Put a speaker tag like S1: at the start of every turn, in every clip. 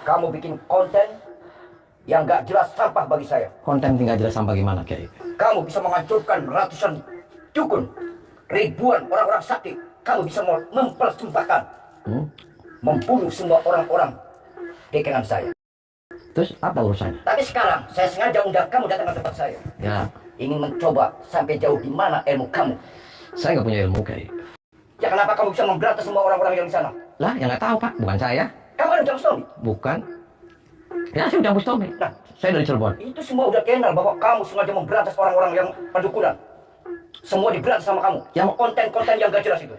S1: Kamu bikin konten yang gak jelas sampah bagi saya.
S2: Konten tinggal jelas sampah gimana, Kiai?
S1: Kamu bisa menghancurkan ratusan dukun, ribuan orang-orang sakti. Kamu bisa mempersembahkan, membunuh semua orang-orang dekenan saya.
S2: Terus apa urusannya?
S1: Tapi sekarang saya sengaja undang kamu datang ke tempat saya.
S2: Ya,
S1: Ingin mencoba sampai jauh di mana ilmu kamu.
S2: saya nggak punya ilmu, Kiai.
S1: Ya kenapa kamu bisa memberantas semua orang-orang yang di sana?
S2: Lah, yang nggak tahu, Pak. Bukan saya.
S1: Kamu kan udah Bustami.
S2: Bukan. Ya, saya udah Bustami.
S1: Nah,
S2: Saya dari Cirebon.
S1: itu semua udah kenal bahwa kamu sengaja memberantas orang-orang yang pendukunan. Semua diberantas sama kamu. Sama konten-konten yang gak jelas itu.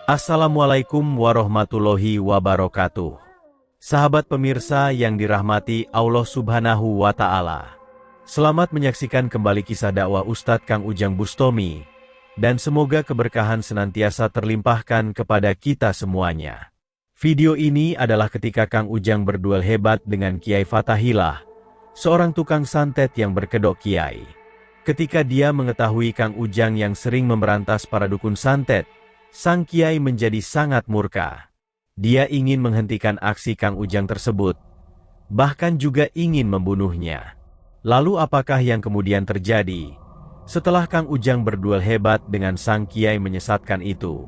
S3: Assalamualaikum warahmatullahi wabarakatuh. Sahabat pemirsa yang dirahmati Allah Subhanahu wa Ta'ala. Selamat menyaksikan kembali kisah dakwah Ustadz Kang Ujang Bustami, dan semoga keberkahan senantiasa terlimpahkan kepada kita semuanya. Video ini adalah ketika Kang Ujang berduel hebat dengan Kiai Fatahillah, seorang tukang santet yang berkedok kiai. Ketika dia mengetahui Kang Ujang yang sering memberantas para dukun santet, sang kiai menjadi sangat murka. Dia ingin menghentikan aksi Kang Ujang tersebut, bahkan juga ingin membunuhnya. Lalu apakah yang kemudian terjadi setelah Kang Ujang berduel hebat dengan sang kiai menyesatkan itu?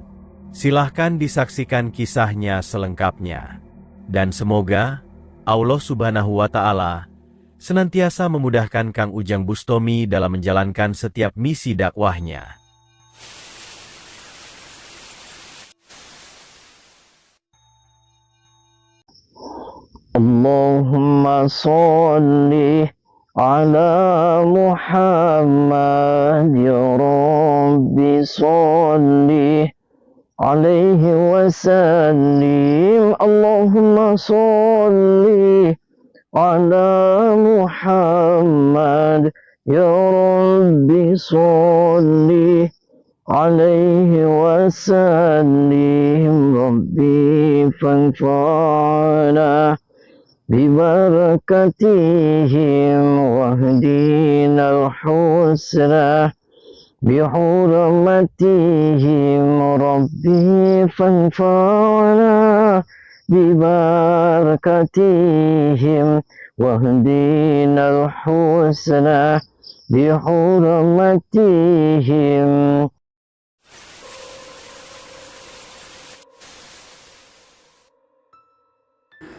S3: Silahkan disaksikan kisahnya selengkapnya. Dan semoga Allah Subhanahu wa Ta'ala senantiasa memudahkan Kang Ujang Bustami dalam menjalankan setiap misi dakwahnya.
S4: Allahumma sholli ala Muhammad ya Rabbi sholli alaihi wasallim. Allahumma sholli ala Muhammad ya Rabbi sholli alaihi wasallim. Rabbi fanfa'na ببركتهم واهدنا الحسنى بحرمتهم ربي فانفعنا ببركتهم واهدنا الحسنى بحرمتهم.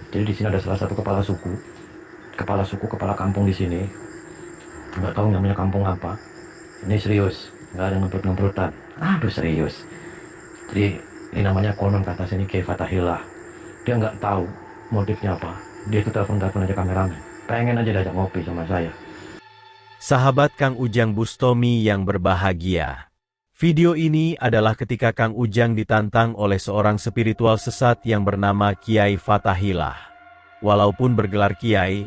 S2: Jadi di sini ada salah satu kepala suku, kepala kampung di sini. Nggak tahu namanya kampung apa. Ini serius, nggak ada ngemprut-ngemprotan. Aduh serius. Jadi ini namanya konon kata sini Kiai Fatahillah. Dia nggak tahu motifnya apa. Dia itu telepon aja kameramen. Pengen aja diajak ngopi sama saya.
S3: Sahabat Kang Ujang Bustami yang berbahagia. Video ini adalah ketika Kang Ujang ditantang oleh seorang spiritual sesat yang bernama Kiai Fatahillah. Walaupun bergelar Kiai,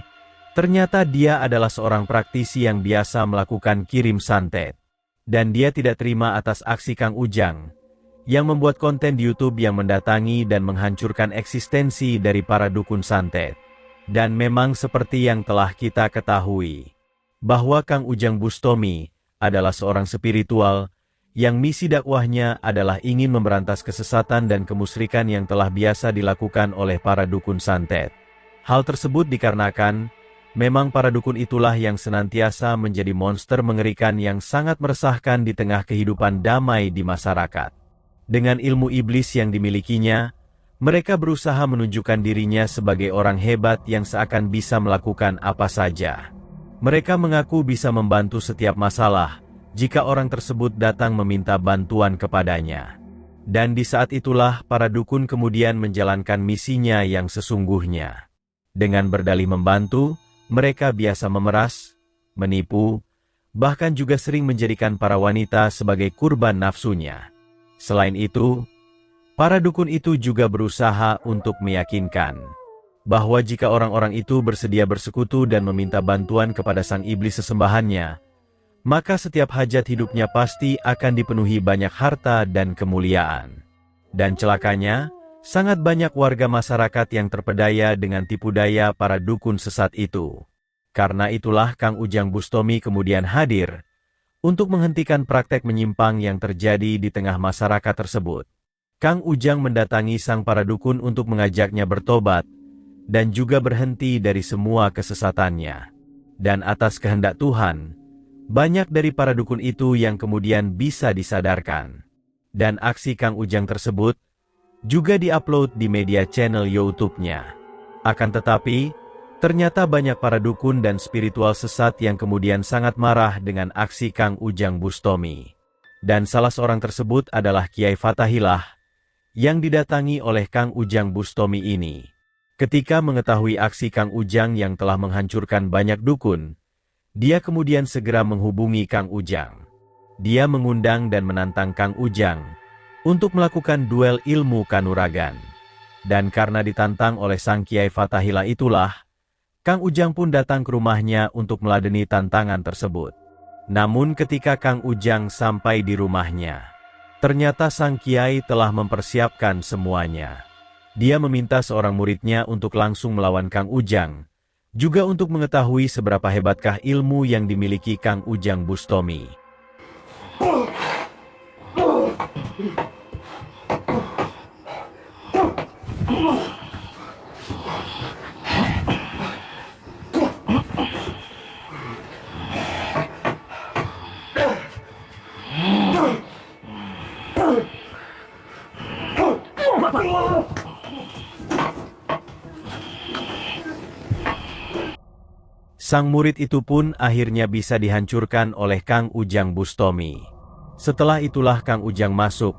S3: ternyata dia adalah seorang praktisi yang biasa melakukan kirim santet. Dan dia tidak terima atas aksi Kang Ujang, yang membuat konten di YouTube yang mendatangi dan menghancurkan eksistensi dari para dukun santet. Dan memang seperti yang telah kita ketahui, bahwa Kang Ujang Bustami adalah seorang spiritual, yang misi dakwahnya adalah ingin memberantas kesesatan dan kemusyrikan yang telah biasa dilakukan oleh para dukun santet. Hal tersebut dikarenakan, memang para dukun itulah yang senantiasa menjadi monster mengerikan yang sangat meresahkan di tengah kehidupan damai di masyarakat. Dengan ilmu iblis yang dimilikinya, mereka berusaha menunjukkan dirinya sebagai orang hebat yang seakan bisa melakukan apa saja. Mereka mengaku bisa membantu setiap masalah, jika orang tersebut datang meminta bantuan kepadanya. Dan di saat itulah para dukun kemudian menjalankan misinya yang sesungguhnya. Dengan berdalih membantu, mereka biasa memeras, menipu, bahkan juga sering menjadikan para wanita sebagai kurban nafsunya. Selain itu, para dukun itu juga berusaha untuk meyakinkan bahwa jika orang-orang itu bersedia bersekutu dan meminta bantuan kepada sang iblis sesembahannya, maka setiap hajat hidupnya pasti akan dipenuhi banyak harta dan kemuliaan. Dan celakanya, sangat banyak warga masyarakat yang terpedaya dengan tipu daya para dukun sesat itu. Karena itulah Kang Ujang Bustomi kemudian hadir untuk menghentikan praktek menyimpang yang terjadi di tengah masyarakat tersebut. Kang Ujang mendatangi sang para dukun untuk mengajaknya bertobat dan juga berhenti dari semua kesesatannya. Dan atas kehendak Tuhan, banyak dari para dukun itu yang kemudian bisa disadarkan. Dan aksi Kang Ujang tersebut juga diupload di media channel YouTube-nya. Akan tetapi, ternyata banyak para dukun dan spiritual sesat yang kemudian sangat marah dengan aksi Kang Ujang Bustomi. Dan salah seorang tersebut adalah Kiai Fathahilah yang didatangi oleh Kang Ujang Bustomi ini. Ketika mengetahui aksi Kang Ujang yang telah menghancurkan banyak dukun, dia kemudian segera menghubungi Kang Ujang. Dia mengundang dan menantang Kang Ujang untuk melakukan duel ilmu kanuragan. Dan karena ditantang oleh sang Kiai Fathahilah itulah, Kang Ujang pun datang ke rumahnya untuk meladeni tantangan tersebut. Namun ketika Kang Ujang sampai di rumahnya, ternyata sang Kiai telah mempersiapkan semuanya. Dia meminta seorang muridnya untuk langsung melawan Kang Ujang, juga untuk mengetahui seberapa hebatkah ilmu yang dimiliki Kang Ujang Bustomi. Sang murid itu pun akhirnya bisa dihancurkan oleh Kang Ujang Bustomi. Setelah itulah Kang Ujang masuk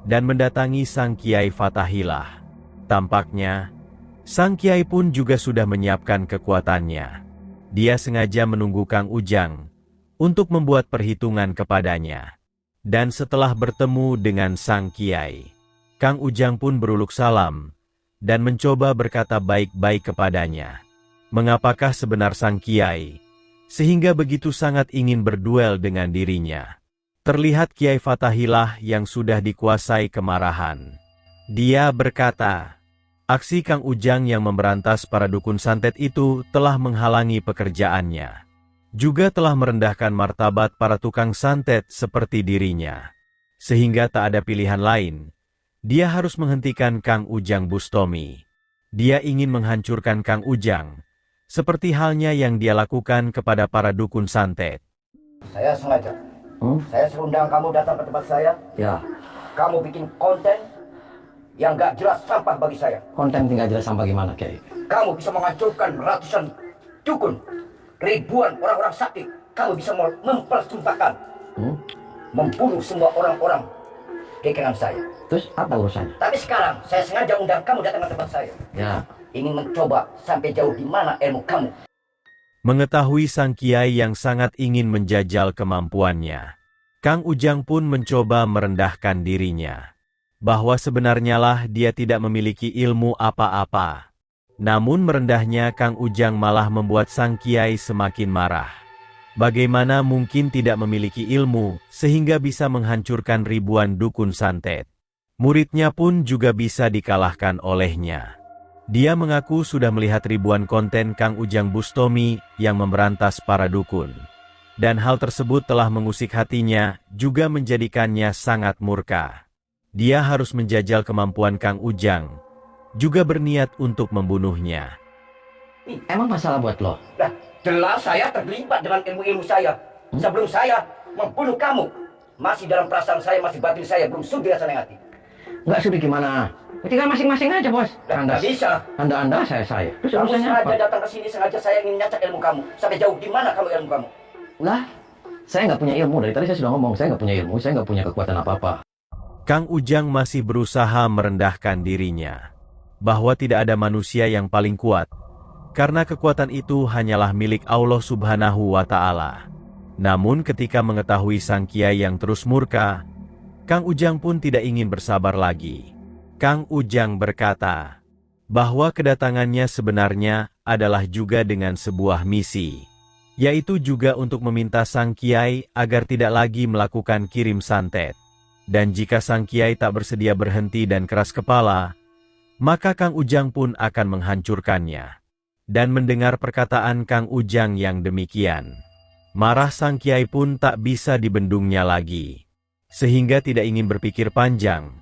S3: dan mendatangi sang Kiai Fathahilah. Tampaknya, sang Kiai pun juga sudah menyiapkan kekuatannya. Dia sengaja menunggu Kang Ujang untuk membuat perhitungan kepadanya. Dan setelah bertemu dengan sang Kiai, Kang Ujang pun beruluk salam dan mencoba berkata baik-baik kepadanya. Mengapakah sebenar sang Kiai, sehingga begitu sangat ingin berduel dengan dirinya? Terlihat Kiai Fathahilah yang sudah dikuasai kemarahan. Dia berkata, aksi Kang Ujang yang memberantas para dukun santet itu telah menghalangi pekerjaannya. Juga telah merendahkan martabat para tukang santet seperti dirinya. Sehingga tak ada pilihan lain, dia harus menghentikan Kang Ujang Bustomi. Dia ingin menghancurkan Kang Ujang, seperti halnya yang dia lakukan kepada para dukun santet.
S1: Saya sengaja. Saya undang kamu datang ke tempat saya.
S2: Ya,
S1: Kamu bikin konten yang gak jelas sampah bagi saya.
S2: konten tinggal jelas sampai gimana, Kiai?
S1: Kamu bisa menghancurkan ratusan dukun, ribuan orang-orang sakti. Kamu bisa mempersembahkan, membunuh semua orang-orang dagangan saya.
S2: Terus apa urusannya?
S1: Tapi sekarang saya sengaja undang kamu datang ke tempat saya.
S2: Ya,
S1: Ingin mencoba sampai jauh di mana ilmu kamu.
S3: Mengetahui sang Kiai yang sangat ingin menjajal kemampuannya, Kang Ujang pun mencoba merendahkan dirinya. Bahwa sebenarnya lah dia tidak memiliki ilmu apa-apa. Namun merendahnya Kang Ujang malah membuat sang Kiai semakin marah. Bagaimana mungkin tidak memiliki ilmu sehingga bisa menghancurkan ribuan dukun santet? Muridnya pun juga bisa dikalahkan olehnya. Dia mengaku sudah melihat ribuan konten Kang Ujang Bustomi yang memberantas para dukun. Dan hal tersebut telah mengusik hatinya, juga menjadikannya sangat murka. Dia harus menjajal kemampuan Kang Ujang, juga berniat untuk membunuhnya.
S2: emang masalah buat lo?
S1: Nah, jelas saya terlibat dengan ilmu-ilmu saya. Sebelum saya membunuh kamu, masih dalam perasaan saya, masih batin saya, belum sudi rasa hati.
S2: Nggak sudah gimana? Tinggal masing-masing aja, Bos.
S1: Nggak bisa.
S2: Anda, saya. Terus
S1: Kamu
S2: urusannya
S1: sengaja
S2: apa?
S1: datang ke sini, sengaja saya ingin nyacak ilmu kamu. Sampai jauh di mana kamu ilmu kamu?
S2: Lah, saya nggak punya ilmu. Dari tadi saya sudah ngomong, saya nggak punya ilmu, saya nggak punya kekuatan apa-apa.
S3: Kang Ujang masih berusaha merendahkan dirinya. Bahwa tidak ada manusia yang paling kuat. Karena kekuatan itu hanyalah milik Allah Subhanahu wa Ta'ala. Namun ketika mengetahui sang Kiai yang terus murka, Kang Ujang pun tidak ingin bersabar lagi. Kang Ujang berkata, bahwa kedatangannya sebenarnya adalah juga dengan sebuah misi. Yaitu juga untuk meminta sang Kiai agar tidak lagi melakukan kirim santet. Dan jika sang kiai tak bersedia berhenti dan keras kepala, maka Kang Ujang pun akan menghancurkannya. Dan mendengar perkataan Kang Ujang yang demikian, marah sang kiai pun tak bisa dibendungnya lagi. Sehingga tidak ingin berpikir panjang,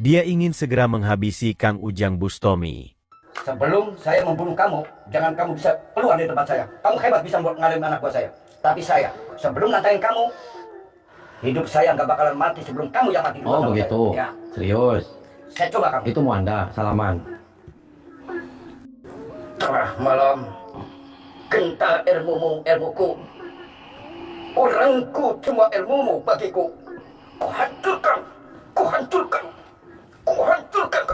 S3: dia ingin segera menghabisi Kang Ujang Bustomi.
S1: Sebelum saya membunuh kamu, jangan kamu bisa keluar dari tempat saya. Kamu hebat bisa ngalem anak buah saya. Tapi saya, sebelum nantain kamu, hidup saya nggak bakalan mati sebelum kamu yang mati.
S2: Oh begitu?
S1: Ya.
S2: Serius?
S1: Saya coba kamu.
S2: Itu mau Anda, salaman.
S1: Tengah malam, kental ilmumu ilmuku. Kurangku semua ilmumu bagiku. Ku hancurkan, ku hancurkan, ku hancurkan.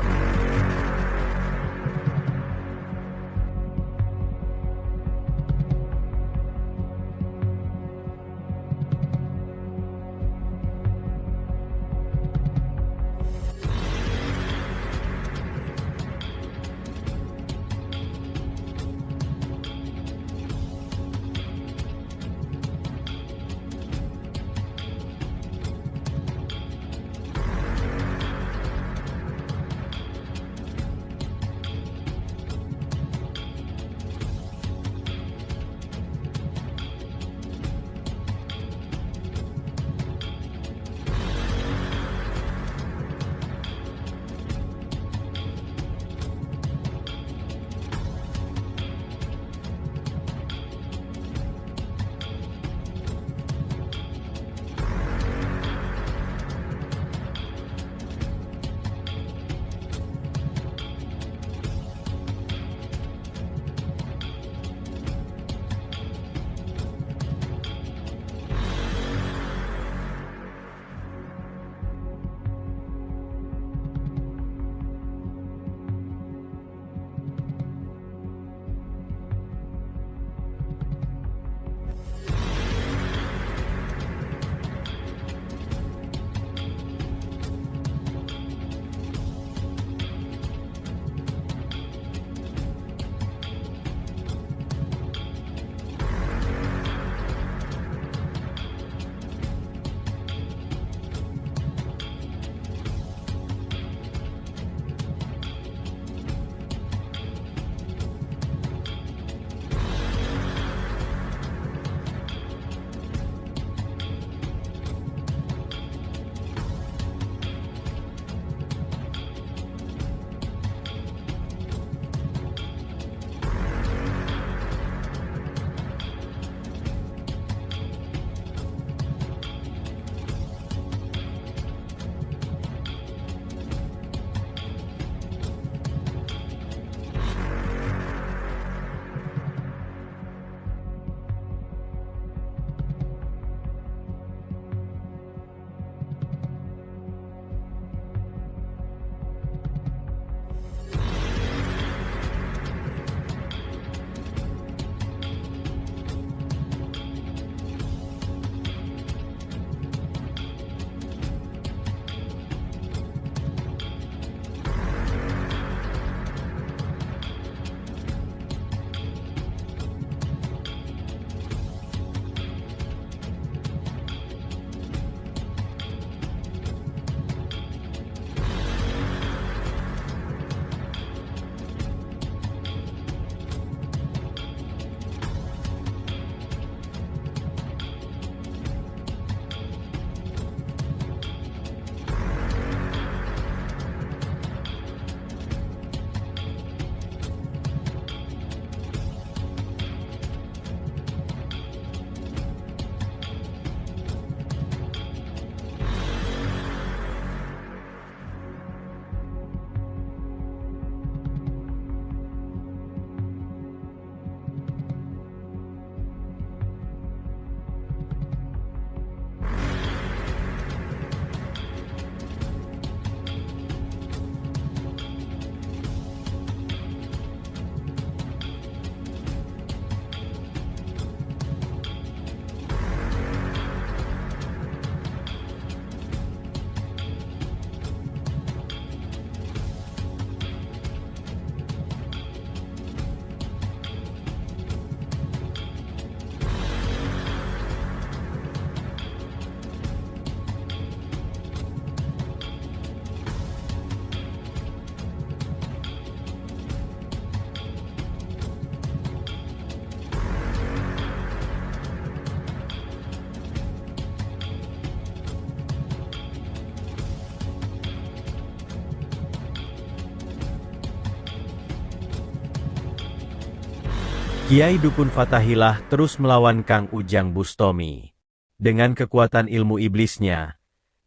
S3: Kiai Dukun Fathahilah terus melawan Kang Ujang Bustomi. Dengan kekuatan ilmu iblisnya,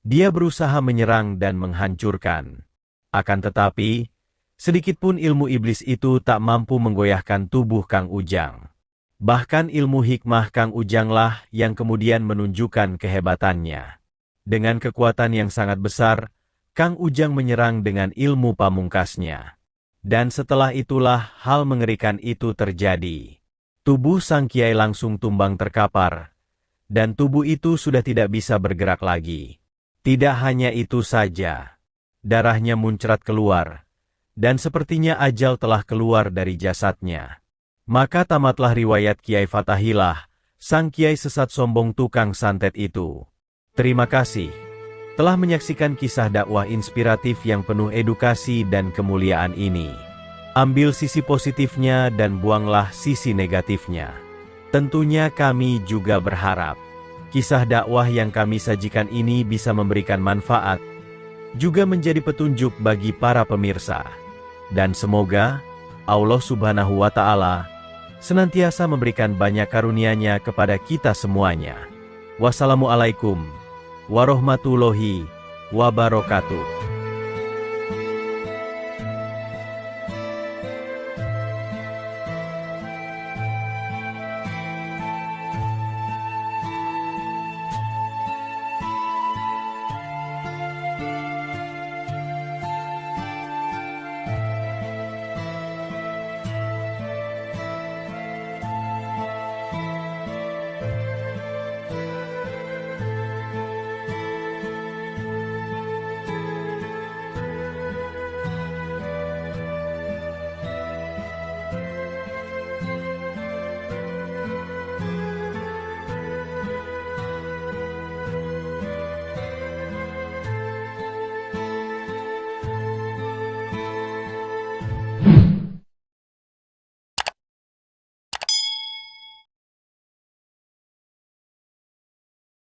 S3: dia berusaha menyerang dan menghancurkan. Akan tetapi, sedikitpun ilmu iblis itu tak mampu menggoyahkan tubuh Kang Ujang. Bahkan ilmu hikmah Kang Ujanglah yang kemudian menunjukkan kehebatannya. Dengan kekuatan yang sangat besar, Kang Ujang menyerang dengan ilmu pamungkasnya. Dan setelah itulah hal mengerikan itu terjadi. Tubuh sang kiai langsung tumbang terkapar, dan tubuh itu sudah tidak bisa bergerak lagi. Tidak hanya itu saja, darahnya muncrat keluar, dan sepertinya ajal telah keluar dari jasadnya. Maka tamatlah riwayat Kiai Fathahilah, sang kiai sesat sombong tukang santet itu. Terima kasih telah menyaksikan kisah dakwah inspiratif yang penuh edukasi dan kemuliaan ini. Ambil sisi positifnya dan buanglah sisi negatifnya. Tentunya kami juga berharap kisah dakwah yang kami sajikan ini bisa memberikan manfaat, juga menjadi petunjuk bagi para pemirsa. Dan semoga Allah Subhanahu wa Ta'ala senantiasa memberikan banyak karunia-Nya kepada kita semuanya. Wassalamualaikum warahmatullahi wabarakatuh.